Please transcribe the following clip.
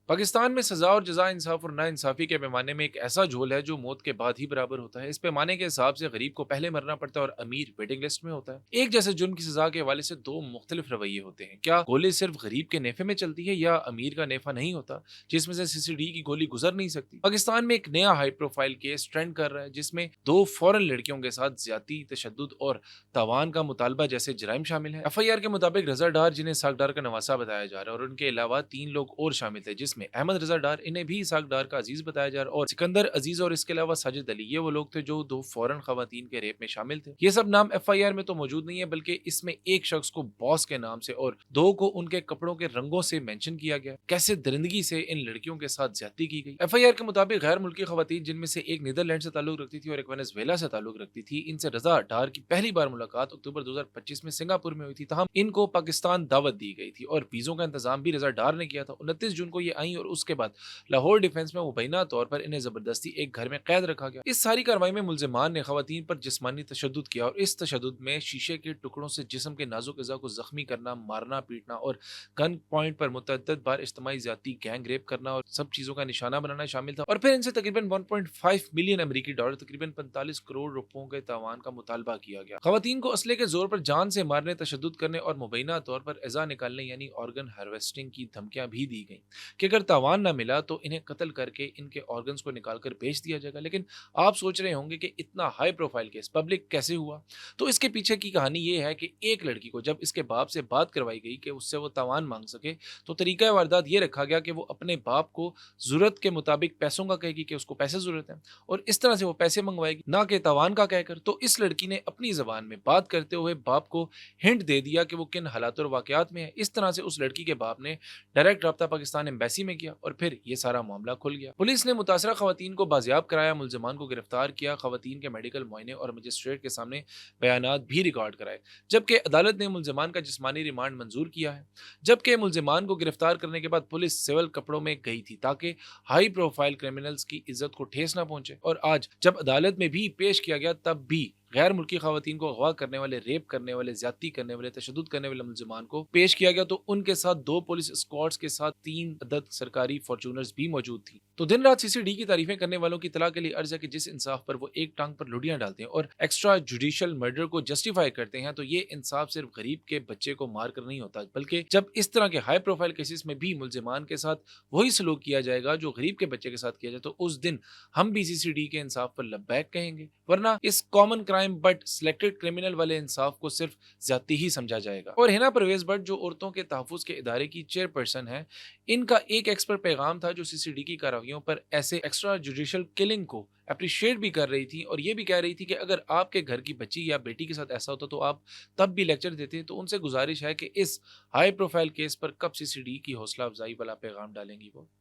पाकिस्तान में सजा और जजा इंसाफ और नाइंसाफी के पैमाने में एक ऐसा झोल है जो मौत के बाद ही बराबर होता है। इस पैमाने के हिसाब से गरीब को पहले मरना पड़ता है और अमीर वेटिंग लिस्ट में होता है। एक जैसे जुर्म की सजा के हवाले से दो मुख्तलिफ रवैये होते हैं। क्या गोली सिर्फ गरीब के नेफे में चलती है या अमीर का नेफा नहीं होता जिसमें से सीसीडी की गोली गुजर नहीं सकती? पाकिस्तान में एक नया हाई प्रोफाइल केस ट्रेंड कर रहा है जिसमें दो फॉरेन लड़कियों के साथ ज्यादती, तशद्दुद और तावान का मुतालबा जैसे जराइम शामिल है। FIR के मुताबिक रजा डार, जिन्हें इसाक डार का नवासा बताया जा रहा है, और उनके अलावा 3 लोग और शामिल थे जिसमें अहमद रजा डार, इन्हें भी इसाक डार का अजीज बताया जा रहा है, और सिकंदर अजीज और इसके अलावा साजिद अली। ये वो लोग थे जो दो फॉरेन खवातीन के रेप में शामिल थे। ये सब नाम FIR में तो मौजूद नहीं है, बल्कि इसमें एक शख्स को बॉस के नाम से और दो को उनके कपड़ों के रंगों से मेंशन किया गया। कैसे दरिंदगी से इन लड़कियों के साथ ज्यादती की गई। FIR के मुताबिक गैर मुल्की खवातीन, जिनमें से एक नीदरलैंड से ताल्लुक रखती थी और एक वेनेजुएला से ताल्लुक रखती थी, इनसे रजा डार की पहली बार मुलाकात अक्टूबर 2025 में सिंगापुर में हुई थी। तहम इनको पाकिस्तान दावत दी गई थी और वीजों का इंतजाम भी रजा डार ने किया था। 29 जून को ये आई और उसके बाद लाहौर डिफेंस में मुबैना तौर पर इन्हें जबरदस्ती एक घर में कैद रखा गया। इस सारी कार्रवाई में मुल्जिमान ने खवातीन पर जिस्मानी तशद्दुद किया और इस तशद्दुद में शीशे के टुकड़ों से जिस्म के नाजुक अज़ा को जख्मी करना, मारना पीटना और गन पॉइंट पर मुतअद्दिद बार इज्तिमाई ज्यादती, गैंग रेप करना और सब चीजों का निशाना बनाना शामिल था। और फिर इनसे तकरीबन 1.5 मिलियन अमेरिकी डॉलर, तकरीबन 45 करोड़ रुपयों के तावान का मुतालबा किया गया। खवातीन को असले के जोर पर जान से मारने, तशद्दुद करने और मुबैना तौर पर एजा निकालने यानी ऑर्गन हार्वेस्टिंग की धमकियां भी दी गई कि अगर तावान ना मिला तो इन्हें कत्ल करके इनके ऑर्गन्स को निकालकर बेच दिया जाएगा। लेकिन आप सोच रहे होंगे कि इतना हाई प्रोफाइल केस पब्लिक कैसे हुआ? तो इसके पीछे की कहानी ये है कि एक लड़की को जब इसके बाप से बात करवाई गई कि उससे वो तावान मांग सके, तो तरीका वारदात ये रखा गया कि वो अपने बाप को जरूरत के मुताबिक पैसों का कहेगी कि उसको पैसे जरूरत है और इस तरह से वो पैसे मंगवाएगी, ना कि तावान का कहकर। तो इस लड़की ने अपनी जबान में बात करते हुए बाप को हिंट दे दिया कि वो किन हालात और वाकयात में है। इस तरह से उस लड़की के बाप ने डायरेक्ट रब्ता पाकिस्तान एम्बेसी में किया और फिर ये सारा मामला खुल गया। पुलिस ने मुतासरा खवातीन को बाजियाब कराया, मुल्जिमान को गिरफ्तार किया, खवातीन के मेडिकल मुआयने और मजिस्ट्रेट के सामने बयानात भी रिकॉर्ड कराए, जबकि अदालत ने मुल्जिमान का जिस्मानी रिमांड मंजूर किया है। जबकि मुल्जिमान को गिरफ्तार करने के बाद पुलिस सिविल कपड़ों में गई थी ताकि हाई प्रोफाइल क्रिमिनल्स की इज्जत को ठेस ना पहुंचे। और आज जब अदालत में भी पेश किया गया, तब भी गैर मुल्की खवातीन को अगवा करने वाले, रेप करने वाले, ज्यादती करने वाले, तशद्दुद करने वाले मुल्जिमान को पेश किया गया, तो उनके साथ 2 पुलिस स्क्वाड्स के साथ 3 अदद सरकारी फॉर्चूनर्स भी मौजूद थी। तो दिन रात CCD की तारीफें करने वालों की इत्तला के लिए अर्ज है कि जिस इंसाफ पर वो एक टांग पर लुड़ियां डालते हैं और एक्स्ट्रा जुडिशियल मर्डर को जस्टिफाई करते हैं, तो ये इंसाफ सिर्फ गरीब के बच्चे को मार कर नहीं होता, बल्कि जब इस तरह के हाई प्रोफाइल केसेस में भी मुल्जिमान के साथ वही सलूक किया जाएगा जो गरीब के बच्चे के साथ किया जाए, तो उस दिन हम भी CCD के इंसाफ पर लब्बैक कहेंगे। वरना इस common crime but selected criminal वाले इंसाफ को सिर्फ ज्यादती ही समझा जाएगा। और हिना परवेज भट्ट, जो औरतों के तहफ़्फ़ुज़ के इदारे की चेयरपर्सन है, इनका एक एक्सपर्ट पैगाम था जो CCD की कार्रवाइयों पर ऐसे एक्स्ट्रा जुडिशियल किलिंग को अप्रिशिएट भी कर रही थी और ये भी कह रही थी कि अगर आपके घर की बच्ची या बेटी के साथ ऐसा होता तो आप तब भी लेक्चर देते। तो उनसे गुजारिश है कि इस हाई प्रोफाइल केस पर कब CCD की हौसला अफजाई वाला पैगाम डालेंगी वो।